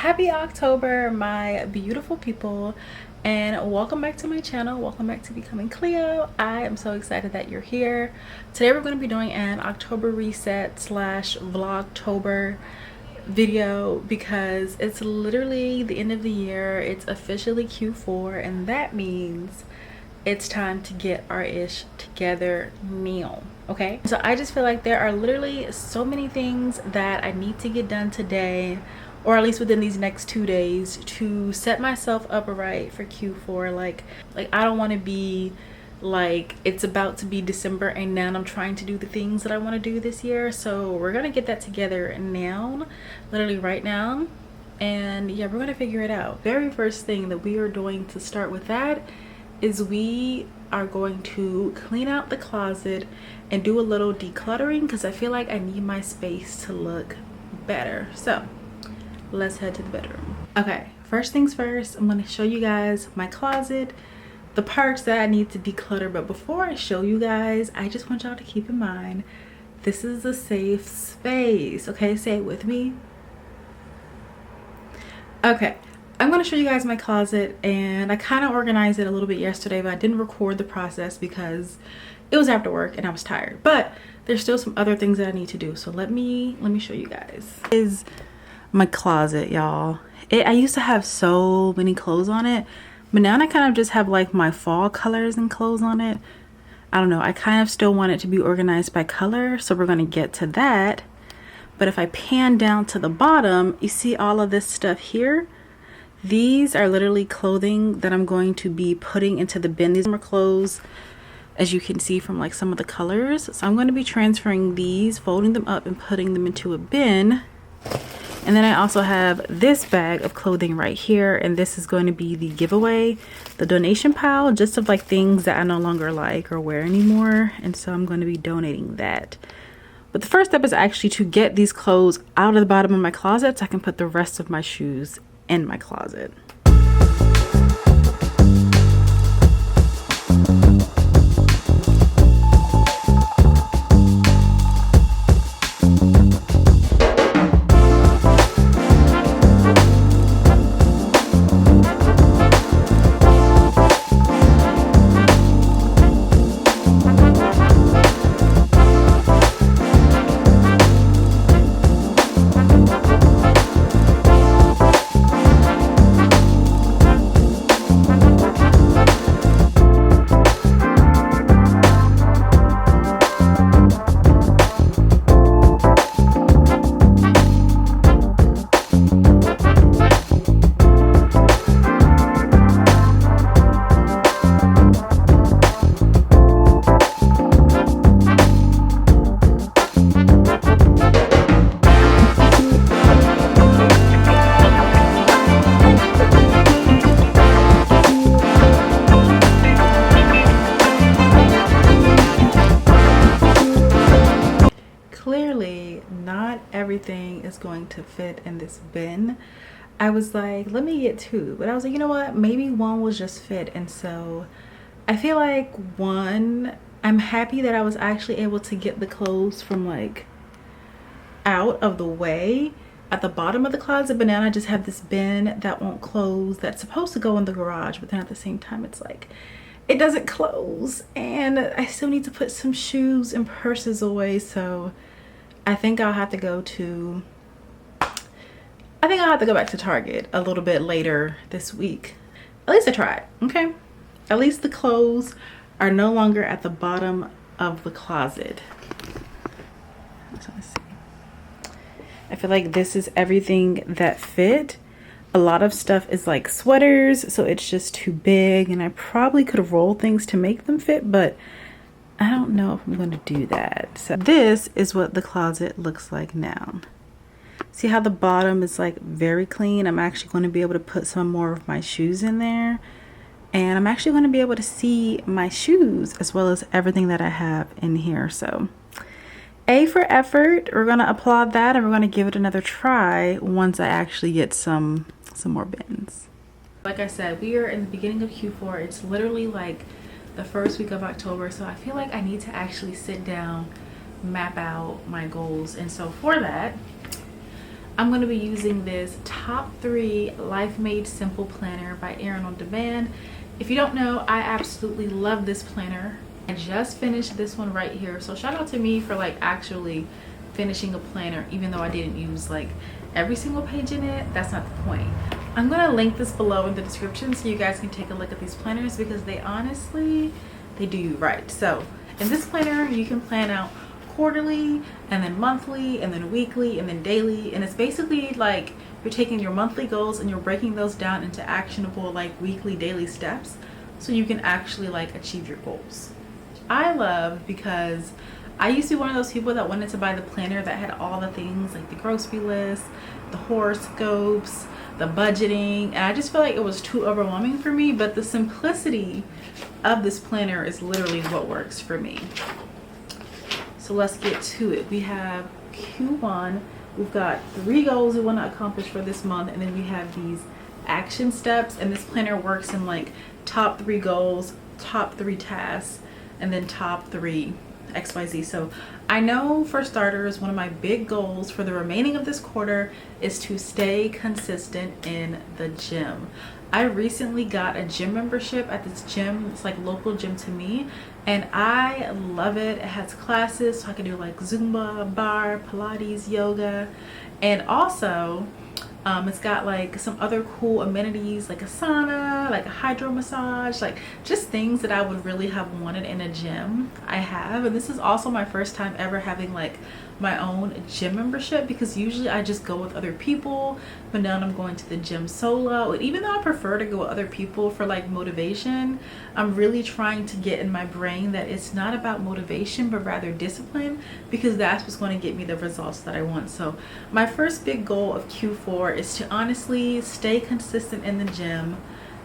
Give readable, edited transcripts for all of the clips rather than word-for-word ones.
Happy October, my beautiful people, and welcome back to my channel. Welcome back to Becoming Cleo. I am so excited that you're here. Today we're going to be doing an October reset slash vlogtober video because it's literally the end of the year. It's officially Q4, and that means it's time to get our ish together now. Okay, so I just feel like there are literally so many things that I need to get done today, or at least within these next 2 days, to set myself up right for Q4. Like I don't want to be like it's about to be December and now I'm trying to do the things that I want to do this year. So we're gonna get that together now, literally right now, and yeah, we're gonna figure it out. Very first thing that we are doing to start with that is we are going to clean out the closet and do a little decluttering because I feel like I need my space to look better. So let's head to the bedroom. Okay, first things first, I'm going to show you guys my closet, the parts that I need to declutter. But before I show you guys, I just want y'all to keep in mind, this is a safe space. Okay, say it with me. Okay, I'm going to show you guys my closet, and I kind of organized it a little bit yesterday, but I didn't record the process because it was after work and I was tired. But there's still some other things that I need to do. So let me show you guys. Is my closet, y'all. I used to have so many clothes on it, but now I kind of just have like my fall colors and clothes on it. I don't know, I kind of still want it to be organized by color, so we're going to get to that. But if I pan down to the bottom, you see all of this stuff here. These are literally clothing that I'm going to be putting into the bin. These are clothes, as you can see from like some of the colors. So I'm going to be transferring these, folding them up and putting them into a bin. And then I also have this bag of clothing right here, and this is going to be the giveaway, the donation pile, just of like things that I no longer like or wear anymore. And so I'm going to be donating that. But the first step is actually to get these clothes out of the bottom of my closet so I can put the rest of my shoes in my closet. Clearly not everything is going to fit in this bin. I was like, let me get two, but I was like, you know what, maybe one will just fit. And so I feel like one, I'm happy that I was actually able to get the clothes from like out of the way at the bottom of the closet, but now I just have this bin that won't close, that's supposed to go in the garage, but then at the same time it's like it doesn't close, and I still need to put some shoes and purses away. So I think I'll have to go back to Target a little bit later this week. At least I tried, okay? At least the clothes are no longer at the bottom of the closet. Let's see. I feel like this is everything that fit. A lot of stuff is like sweaters, so it's just too big, and I probably could roll things to make them fit, but I don't know if I'm going to do that. So this is what the closet looks like now. See how the bottom is like very clean? I'm actually going to be able to put some more of my shoes in there, and I'm actually going to be able to see my shoes as well as everything that I have in here. So A for effort. We're going to applaud that, and we're going to give it another try once I actually get some more bins. Like I said, we are in the beginning of Q4. It's literally like the first week of October, so I feel like I need to actually sit down, map out my goals. And so for that, I'm going to be using this Top 3 Life Made Simple planner by Erin on Demand. If you don't know, I absolutely love this planner. I just finished this one right here, so shout out to me for like actually finishing a planner, even though I didn't use like every single page in it. That's not the point. I'm gonna link this below in the description so you guys can take a look at these planners, because they honestly, they do you right. So in this planner you can plan out quarterly, and then monthly, and then weekly, and then daily, and it's basically like you're taking your monthly goals and you're breaking those down into actionable like weekly, daily steps so you can actually like achieve your goals. I love, because I used to be one of those people that wanted to buy the planner that had all the things like the grocery list, the horoscopes, the budgeting, and I just feel like it was too overwhelming for me. But the simplicity of this planner is literally what works for me. So let's get to it. We have Q1. We've got 3 goals we want to accomplish for this month, and then we have these action steps, and this planner works in like top 3 goals, top 3 tasks, and then top 3 XYZ. So I know, for starters, one of my big goals for the remaining of this quarter is to stay consistent in the gym. I recently got a gym membership at this gym. It's like local gym to me, and I love it. It has classes, so I can do like Zumba, bar, Pilates, yoga, and also it's got like some other cool amenities like a sauna, like a hydro massage, like just things that I would really have wanted in a gym. I have, and this is also my first time ever having like my own gym membership, because usually I just go with other people, but now I'm going to the gym solo. And even though I prefer to go with other people for like motivation, I'm really trying to get in my brain that it's not about motivation but rather discipline, because that's what's going to get me the results that I want. So my first big goal of Q4 is to honestly stay consistent in the gym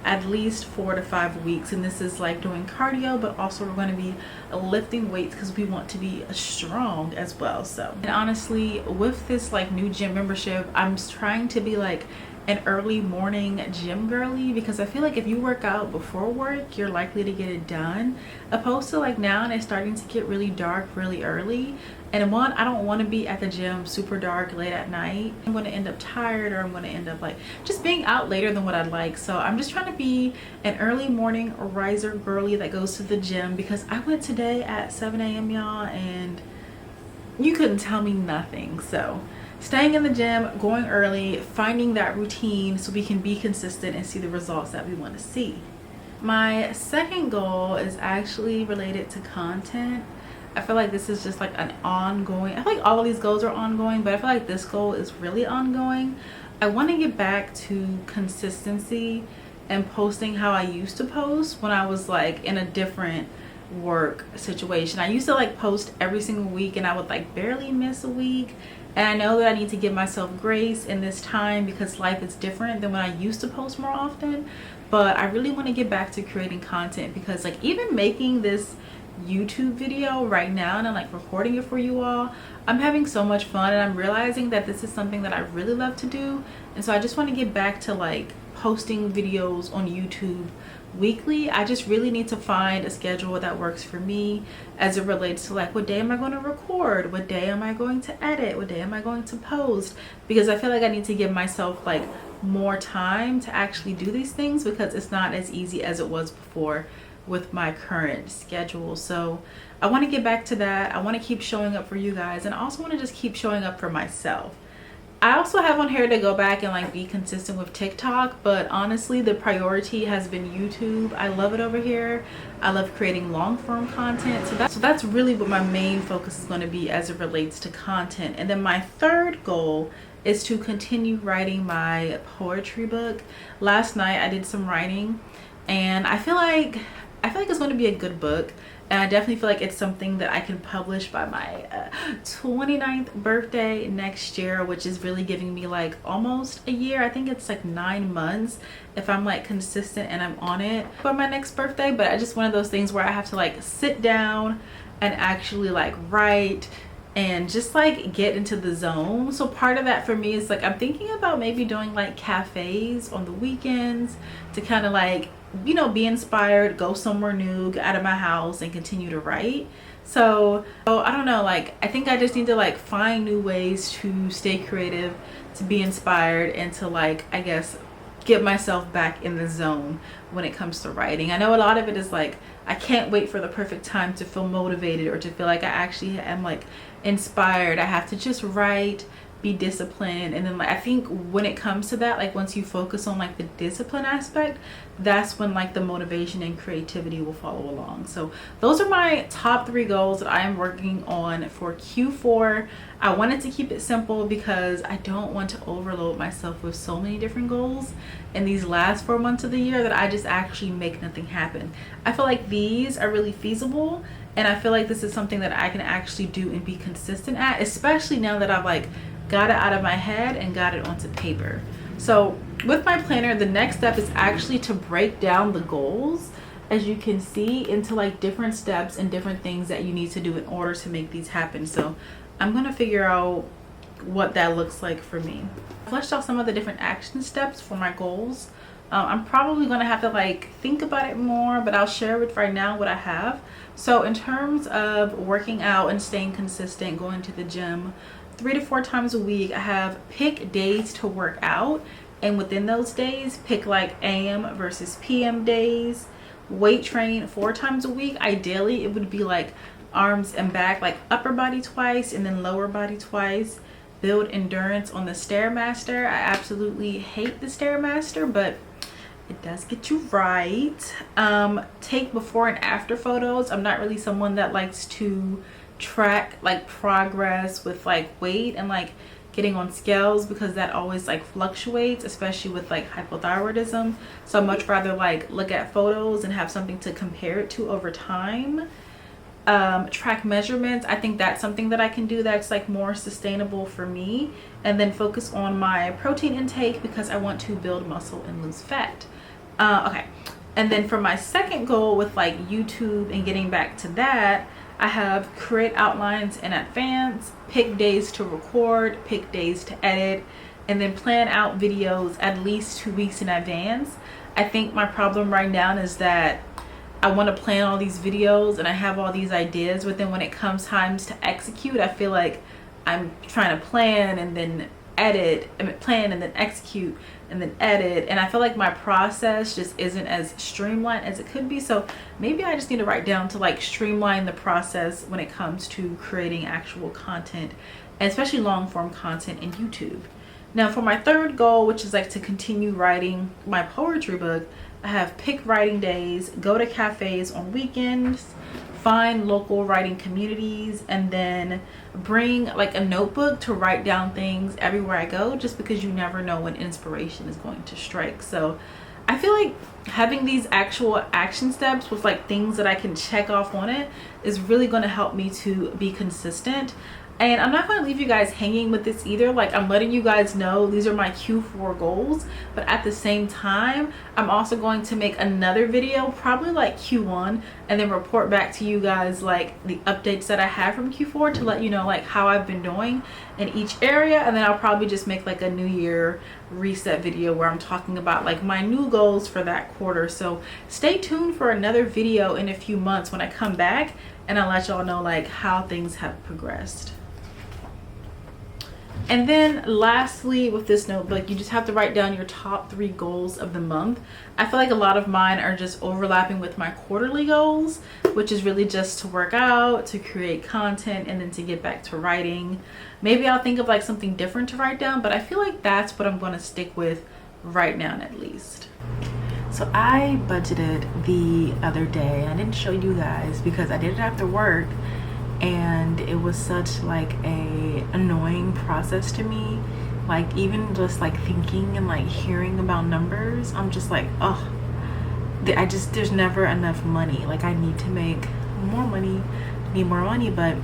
at least 4 to 5 weeks, and this is like doing cardio, but also we're going to be lifting weights because we want to be strong as well. So, and honestly, with this like new gym membership, I'm trying to be like an early morning gym girly, because I feel like if you work out before work, you're likely to get it done, opposed to like now and it's starting to get really dark really early. And one, I don't want to be at the gym super dark late at night. I'm going to end up tired, or I'm going to end up like just being out later than what I'd like. So I'm just trying to be an early morning riser girly that goes to the gym, because I went today at 7 a.m. y'all, and you couldn't tell me nothing. So staying in the gym, going early, finding that routine so we can be consistent and see the results that we want to see. My second goal is actually related to content. I feel like this is just like an ongoing, I feel like all of these goals are ongoing, but I feel like this goal is really ongoing. I want to get back to consistency and posting how I used to post when I was like in a different work situation. I used to like post every single week, and I would like barely miss a week. And I know that I need to give myself grace in this time, because life is different than when I used to post more often. But I really want to get back to creating content, because like even making this YouTube video right now and I'm like recording it for you all, I'm having so much fun, and I'm realizing that this is something that I really love to do. And so I just want to get back to like posting videos on YouTube weekly. I just really need to find a schedule that works for me as it relates to like what day am I going to record, what day am I going to edit, what day am I going to post, because I feel like I need to give myself like more time to actually do these things, because it's not as easy as it was before with my current schedule. So I want to get back to that. I want to keep showing up for you guys, and I also want to just keep showing up for myself. I also have on here to go back and like be consistent with TikTok, but honestly the priority has been YouTube. I love it over here. I love creating long form content. So that's really what my main focus is going to be as it relates to content. And then my third goal is to continue writing my poetry book. Last night I did some writing, and I feel like it's going to be a good book, and I definitely feel like it's something that I can publish by my 29th birthday next year, which is really giving me like almost a year. I think it's like 9 months if I'm like consistent and I'm on it for my next birthday. But I just one of those things where I have to like sit down and actually like write and just like get into the zone. So part of that for me is like I'm thinking about maybe doing like cafes on the weekends to kind of like, you know, be inspired, go somewhere new, get out of my house and continue to write. So I don't know, like I think I just need to like find new ways to stay creative, to be inspired, and to like, I guess, get myself back in the zone when it comes to writing. I know a lot of it is like I can't wait for the perfect time to feel motivated or to feel like I actually am like inspired. I have to just write, be disciplined, and then like I think when it comes to that, like once you focus on like the discipline aspect, that's when like the motivation and creativity will follow along. So those are my top 3 goals that I am working on for Q4. I wanted to keep it simple because I don't want to overload myself with so many different goals in these last 4 months of the year that I just actually make nothing happen. I feel like these are really feasible, and I feel like this is something that I can actually do and be consistent at, especially now that I've like got it out of my head and got it onto paper. So with my planner, the next step is actually to break down the goals, as you can see, into like different steps and different things that you need to do in order to make these happen. So I'm gonna figure out what that looks like for me. I fleshed out some of the different action steps for my goals. I'm probably gonna have to like think about it more, but I'll share with right now what I have. So in terms of working out and staying consistent, going to the gym 3 to 4 times a week, I have pick days to work out, and within those days pick like AM versus PM days. Weight train 4 times a week. Ideally it would be like arms and back, like upper body twice and then lower body twice. Build endurance on the Stairmaster. I absolutely hate the Stairmaster, but it does get you right. Take before and after photos. I'm not really someone that likes to track like progress with like weight and like getting on scales, because that always like fluctuates, especially with like hypothyroidism. So I'd much rather like look at photos and have something to compare it to over time. Track measurements. I think that's something that I can do that's like more sustainable for me. And then focus on my protein intake because I want to build muscle and lose fat. Okay, and then for my second goal with like YouTube and getting back to that, I have create outlines in advance, pick days to record, pick days to edit, and then plan out videos at least 2 weeks in advance. I think my problem right now is that I want to plan all these videos and I have all these ideas, but then when it comes times to execute, I feel like I'm trying to plan and then edit, plan and then execute and then edit, and I feel like my process just isn't as streamlined as it could be. So maybe I just need to write down to like streamline the process when it comes to creating actual content, and especially long form content in YouTube. Now for my third goal, which is like to continue writing my poetry book, I have pick writing days, go to cafes on weekends, find local writing communities, and then bring like a notebook to write down things everywhere I go, just because you never know when inspiration is going to strike. So I feel like having these actual action steps with like things that I can check off on it is really going to help me to be consistent. And I'm not going to leave you guys hanging with this either. Like, I'm letting you guys know these are my Q4 goals, but at the same time I'm also going to make another video probably like Q1 and then report back to you guys like the updates that I have from Q4 to let you know like how I've been doing in each area. And then I'll probably just make like a new year reset video where I'm talking about like my new goals for that quarter. So stay tuned for another video in a few months when I come back and I'll let y'all know like how things have progressed. And then lastly, with this notebook, you just have to write down your top 3 goals of the month. I feel like a lot of mine are just overlapping with my quarterly goals, which is really just to work out, to create content, and then to get back to writing. Maybe I'll think of like something different to write down, but I feel like that's what I'm going to stick with right now at least. So I budgeted the other day. I didn't show you guys because I did it after work, and it was such like a annoying process to me. Like even just like thinking and like hearing about numbers, I'm just like, oh, there's never enough money. Like I need to make more money, need more money. But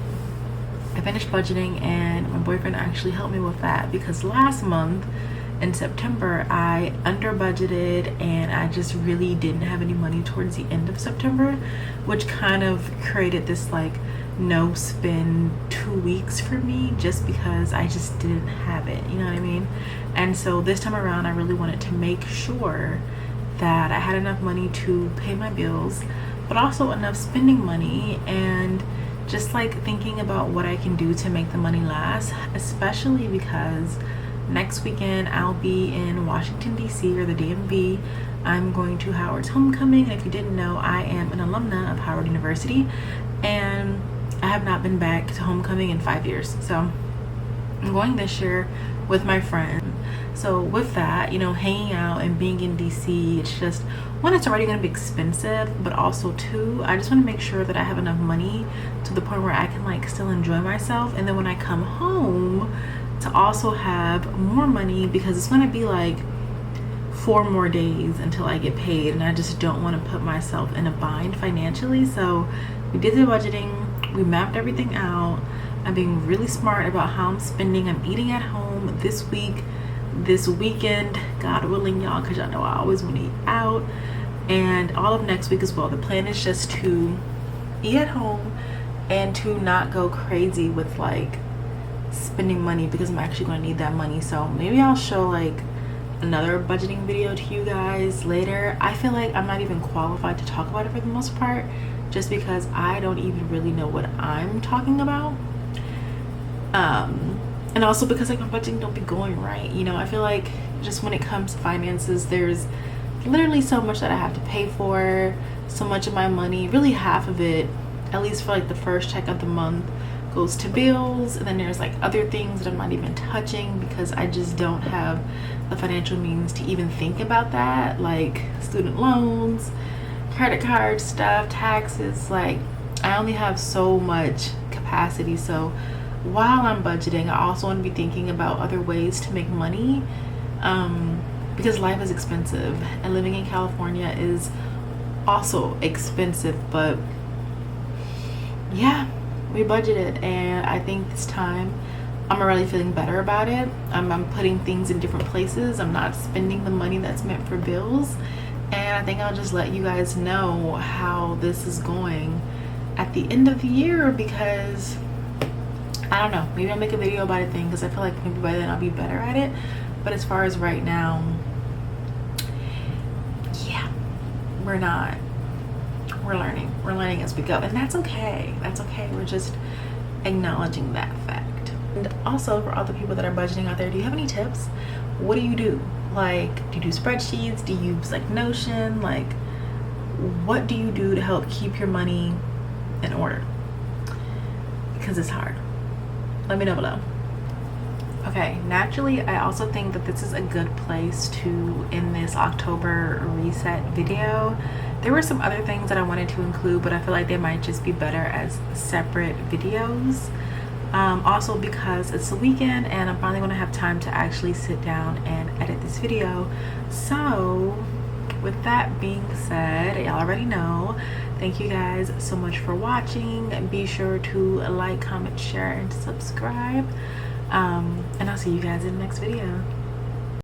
I finished budgeting and my boyfriend actually helped me with that, because last month in September I under budgeted and I just really didn't have any money towards the end of September, which kind of created this like no spend 2 weeks for me, just because I just didn't have it, you know what I mean? And so this time around I really wanted to make sure that I had enough money to pay my bills, but also enough spending money and just like thinking about what I can do to make the money last, especially because next weekend I'll be in Washington DC, or the DMV. I'm going to Howard's homecoming, and if you didn't know, I am an alumna of Howard University, and I have not been back to homecoming in 5 years. So I'm going this year with my friend. So with that, you know, hanging out and being in DC, it's just, one, it's already going to be expensive, but also two, I just want to make sure that I have enough money to the point where I can like still enjoy myself, and then when I come home to also have more money, because it's going to be like 4 more days until I get paid, and I just don't want to put myself in a bind financially. So we did the budgeting, we mapped everything out. I'm being really smart about how I'm spending. I'm eating at home this week, this weekend, God willing, y'all, because y'all know I always want to eat out, and all of next week as well. The plan is just to eat at home and to not go crazy with like spending money, because I'm actually going to need that money. So maybe I'll show like another budgeting video to you guys later. I feel like I'm not even qualified to talk about it for the most part, just because I don't even really know what I'm talking about. And also because like my budgeting don't be going right, you know. I feel like just when it comes to finances, there's literally so much that I have to pay for. So much of my money, really half of it, at least for like the first check of the month, goes to bills, and then there's like other things that I'm not even touching because I just don't have the financial means to even think about that, like student loans, credit card stuff, taxes. Like I only have so much capacity. So while I'm budgeting, I also want to be thinking about other ways to make money, because life is expensive and living in California is also expensive. But yeah, we budgeted, and I think this time I'm already feeling better about it. I'm putting things in different places. I'm not spending the money that's meant for bills, and I think I'll just let you guys know how this is going at the end of the year, because I don't know, maybe I'll make a video about it then, because I feel like maybe by then I'll be better at it. But as far as right now, yeah, we're not. We're learning as we go, and that's okay. That's okay. We're just acknowledging that fact. And also, for all the people that are budgeting out there, do you have any tips? What do you do? Like, do you do spreadsheets? Do you use like Notion? Like, what do you do to help keep your money in order? Because it's hard. Let me know below. Okay, naturally, I also think that this is a good place to end this October reset video. There were some other things that I wanted to include, but I feel like they might just be better as separate videos. Also because it's the weekend and I'm finally gonna have time to actually sit down and edit this video. So with that being said, y'all already know, thank you guys so much for watching. Be sure to like, comment, share, and subscribe. And I'll see you guys in the next video.